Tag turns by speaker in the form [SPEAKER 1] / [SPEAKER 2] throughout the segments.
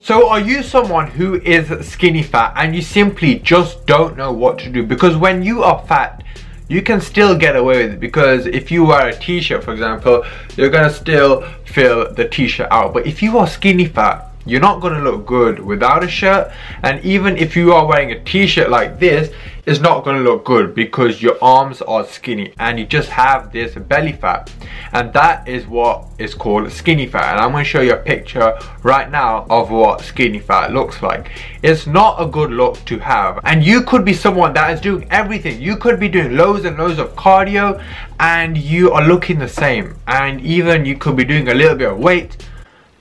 [SPEAKER 1] So are you someone who is skinny fat and you simply just don't know what to do? Because when you are fat, you can still get away with it, because if you wear a t-shirt, for example, you're gonna still fill the t-shirt out. But if you are skinny fat, you're not going to look good without a shirt, and even if you are wearing a t-shirt like this, it's not going to look good because your arms are skinny and you just have this belly fat, and that is what is called skinny fat. And I'm going to show you a picture right now of what skinny fat looks like. It's not a good look to have, and you could be someone that is doing everything. You could be doing loads and loads of cardio and you are looking the same, and even you could be doing a little bit of weight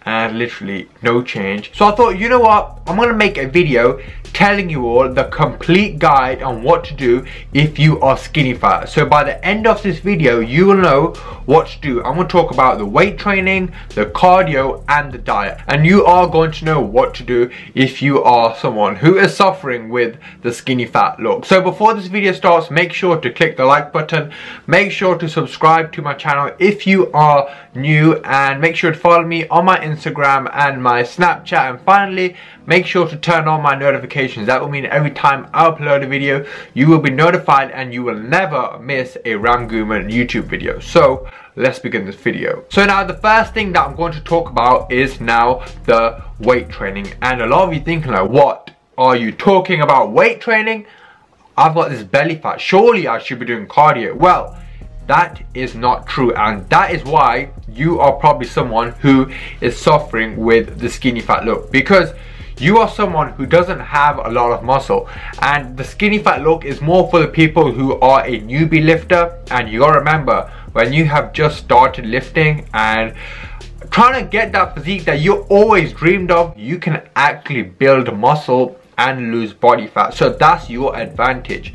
[SPEAKER 1] and literally no change. So I thought, you know what, I'm gonna make a video telling you all the complete guide on what to do if you are skinny fat. So by the end of this video, you will know what to do. I'm gonna talk about the weight training, the cardio, and the diet, and you are going to know what to do if you are someone who is suffering with the skinny fat look. So before this video starts, make sure to click the like button, make sure to subscribe to my channel if you are new, and make sure to follow me on my Instagram and my Snapchat, and finally make sure to turn on my notifications. That will mean every time I upload a video, you will be notified and you will never miss a ramghuman YouTube video. So let's begin this video. So now the first thing that I'm going to talk about is now the weight training. And a lot of you thinking like, what are you talking about, weight training? I've got this belly fat, surely I should be doing cardio. Well, that is not true, and that is why you are probably someone who is suffering with the skinny fat look, because you are someone who doesn't have a lot of muscle, and the skinny fat look is more for the people who are a newbie lifter. And you gotta remember, when you have just started lifting and trying to get that physique that you always dreamed of, you can actually build muscle and lose body fat. So that's your advantage,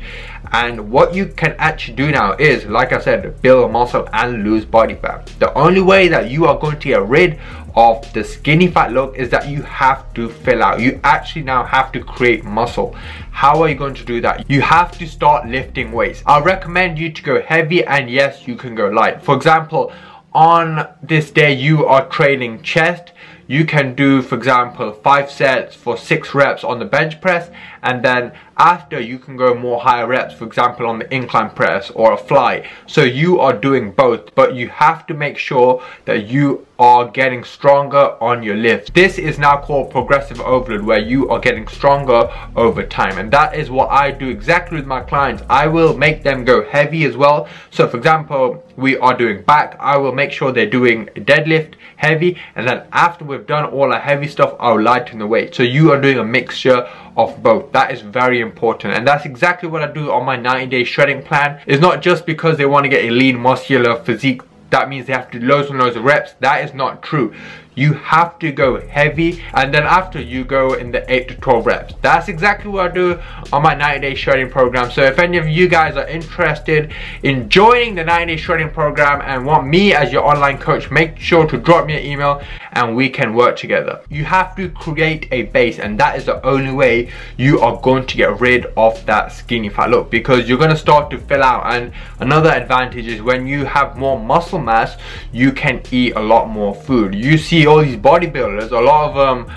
[SPEAKER 1] and what you can actually do now is, like I said, build muscle and lose body fat. The only way that you are going to get rid of the skinny fat look is that you have to fill out. You actually now have to create muscle. How are you going to do that? You have to start lifting weights. I recommend you to go heavy, and yes, you can go light. For example, on this day you are training chest, you can do, for example, 5 sets for 6 reps on the bench press, and then after you can go more higher reps, for example on the incline press or a fly. So you are doing both, but you have to make sure that you are getting stronger on your lifts. This is now called progressive overload, where you are getting stronger over time, and that is what I do exactly with my clients. I will make them go heavy as well. So for example, we are doing back, I will make sure they're doing deadlift heavy, and then after we've done all the heavy stuff, I'll lighten the weight. So you are doing a mixture of both. That is very important, and that's exactly what I do on my 90-day shredding plan. It's not just because they want to get a lean muscular physique that means they have to do loads and loads of reps. That is not true. You have to go heavy, and then after you go in the 8 to 12 reps. That's exactly what I do on my 90-day shredding program. So if any of you guys are interested in joining the 90-day shredding program and want me as your online coach, make sure to drop me an email and we can work together. You have to create a base, and that is the only way you are going to get rid of that skinny fat look, because you're going to start to fill out. And another advantage is when you have more muscle mass, you can eat a lot more food. You see all these bodybuilders, a lot of them,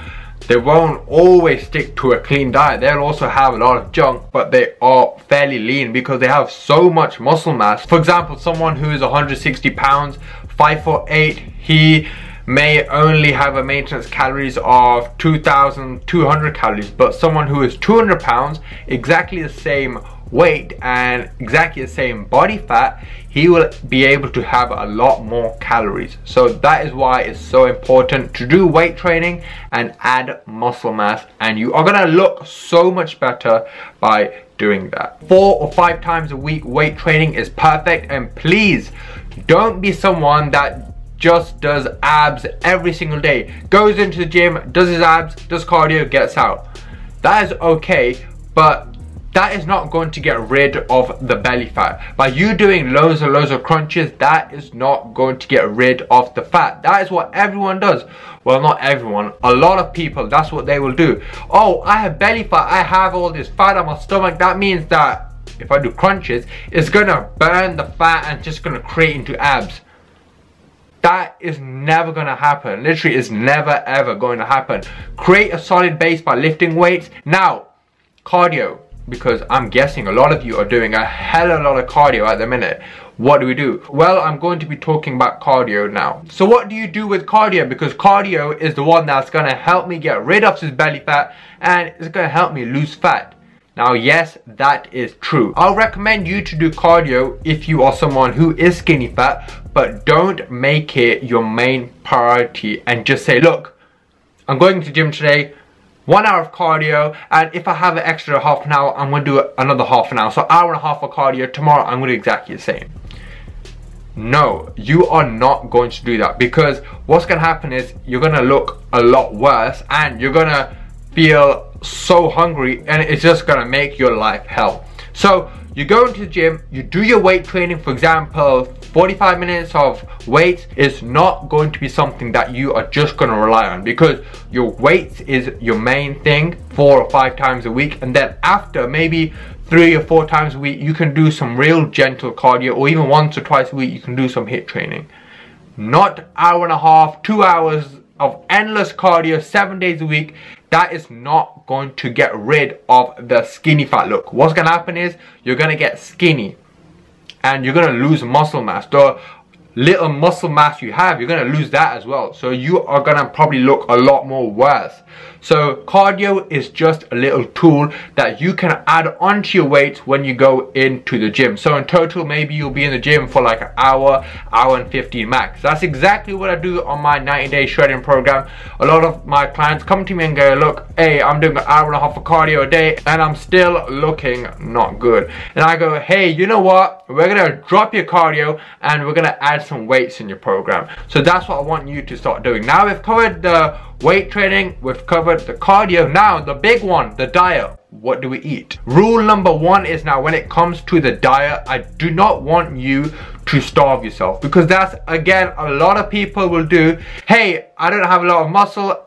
[SPEAKER 1] they won't always stick to a clean diet. They'll also have a lot of junk, but they are fairly lean because they have so much muscle mass. For example, someone who is 160 pounds, 5'8", he may only have a maintenance calories of 2,200 calories, but someone who is 200 pounds, exactly the same weight and exactly the same body fat, he will be able to have a lot more calories. So that is why it's so important to do weight training and add muscle mass, and you are gonna look so much better by doing that. 4 or 5 times a week weight training is perfect, and please don't be someone that just does abs every single day, goes into the gym, does his abs, does cardio, gets out. That is okay, but that is not going to get rid of the belly fat. By you doing loads and loads of crunches, that is not going to get rid of the fat. That is what everyone does. Well, not everyone, a lot of people, that's what they will do. Oh, I have belly fat, I have all this fat on my stomach. That means that if I do crunches, it's gonna burn the fat and just gonna create into abs. That is never going to happen. Literally, it's never ever going to happen. Create a solid base by lifting weights. Now, cardio, because I'm guessing a lot of you are doing a hell of a lot of cardio at the minute. What do we do? Well, I'm going to be talking about cardio now. So what do you do with cardio? Because cardio is the one that's going to help me get rid of this belly fat, and it's going to help me lose fat. Now, yes, that is true. I'll recommend you to do cardio if you are someone who is skinny fat, but don't make it your main priority and just say, look, I'm going to the gym today, 1 hour of cardio, and if I have an extra half an hour, I'm going to do another half an hour. So hour and a half of cardio. Tomorrow, I'm going to do exactly the same. No, you are not going to do that, because what's going to happen is you're going to look a lot worse and you're going to feel so hungry, and it's just going to make your life hell. So you go into the gym, you do your weight training. For example, 45 minutes of weights is not going to be something that you are just going to rely on, because your weights is your main thing 4 or 5 times a week, and then after maybe 3 or 4 times a week you can do some real gentle cardio, or even once or twice a week you can do some HIIT training. Not hour and a half, 2 hours of endless cardio 7 days a week. That is not going to get rid of the skinny fat look. What's going to happen is you're going to get skinny and you're going to lose muscle mass. The little muscle mass you have, you're going to lose that as well. So you are going to probably look a lot more worse. So cardio is just a little tool that you can add onto your weights when you go into the gym. So in total, maybe you'll be in the gym for like an hour, hour and 15 max. That's exactly what I do on my 90-day shredding program. A lot of my clients come to me and go, look, hey, I'm doing an hour and a half of cardio a day and I'm still looking not good. And I go, hey, you know what? We're gonna drop your cardio and we're gonna add some weights in your program. So that's what I want you to start doing. Now we've covered the weight training, we've covered the cardio. Now the big one, the diet. What do we eat? Rule number 1 is, now when it comes to the diet, I do not want you to starve yourself, because that's, again, a lot of people will do. Hey, I don't have a lot of muscle,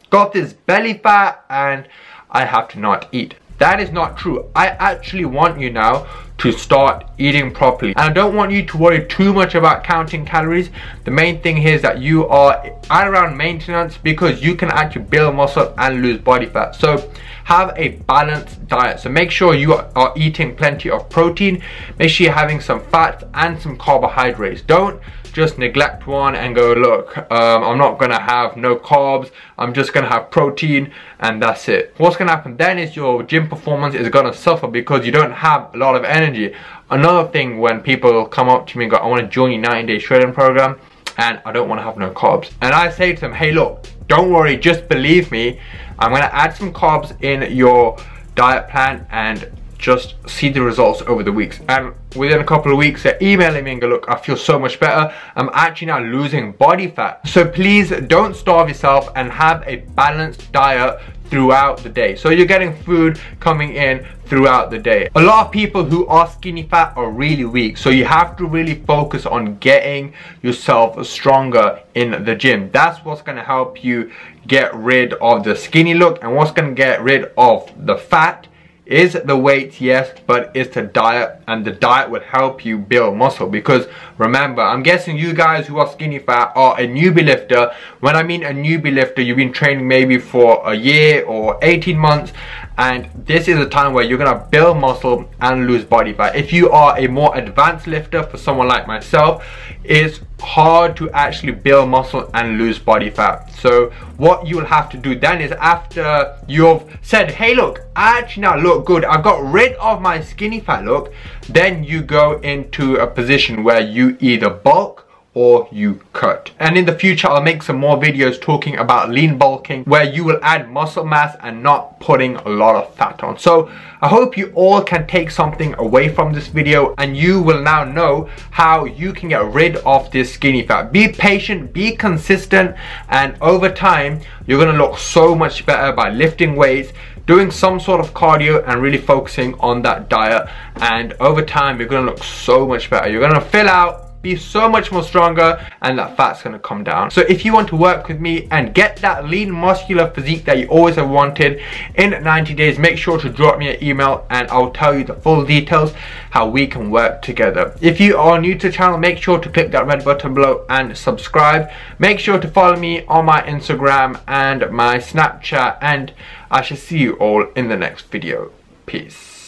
[SPEAKER 1] got this belly fat and I have to not eat. That is not true. I actually want you now to start eating properly, and I don't want you to worry too much about counting calories. The main thing here is that you are at around maintenance, because you can actually build muscle and lose body fat. So have a balanced diet. So make sure you are eating plenty of protein, make sure you're having some fats and some carbohydrates. Don't just neglect one and go, look, I'm not gonna have no carbs, I'm just gonna have protein and that's it. What's gonna happen then is your gym performance is gonna suffer, because you don't have a lot of energy. Another thing, when people come up to me and go, I want to join your 90-day shredding program and I don't want to have no carbs, and I say to them, hey, look, don't worry, just believe me, I'm gonna add some carbs in your diet plan and just see the results over the weeks. And within a couple of weeks they're emailing me and go, look, I feel so much better, I'm actually now losing body fat. So please don't starve yourself and have a balanced diet throughout the day, so you're getting food coming in throughout the day. A lot of people who are skinny fat are really weak, so you have to really focus on getting yourself stronger in the gym. That's what's going to help you get rid of the skinny look, and what's going to get rid of the fat is the weights, yes, but it's the diet, and the diet will help you build muscle. Because remember, I'm guessing you guys who are skinny fat are a newbie lifter. When I mean a newbie lifter, you've been training maybe for a year or 18 months, and this is a time where you're gonna build muscle and lose body fat. If you are a more advanced lifter, for someone like myself, it's hard to actually build muscle and lose body fat. So what you'll have to do then is, after you've said, hey, look, I actually now look good, I've got rid of my skinny fat look, then you go into a position where you either bulk or you cut. And in the future I'll make some more videos talking about lean bulking, where you will add muscle mass and not putting a lot of fat on. So I hope you all can take something away from this video, and you will now know how you can get rid of this skinny fat. Be patient, be consistent, and over time you're gonna look so much better by lifting weights, doing some sort of cardio, and really focusing on that diet. And over time you're gonna look so much better. You're gonna fill out be so much more stronger, and that fat's gonna come down. So if you want to work with me and get that lean muscular physique that you always have wanted in 90 days, make sure to drop me an email and I'll tell you the full details how we can work together. If you are new to the channel, make sure to click that red button below and subscribe. Make sure to follow me on my Instagram and my Snapchat, and I shall see you all in the next video. Peace.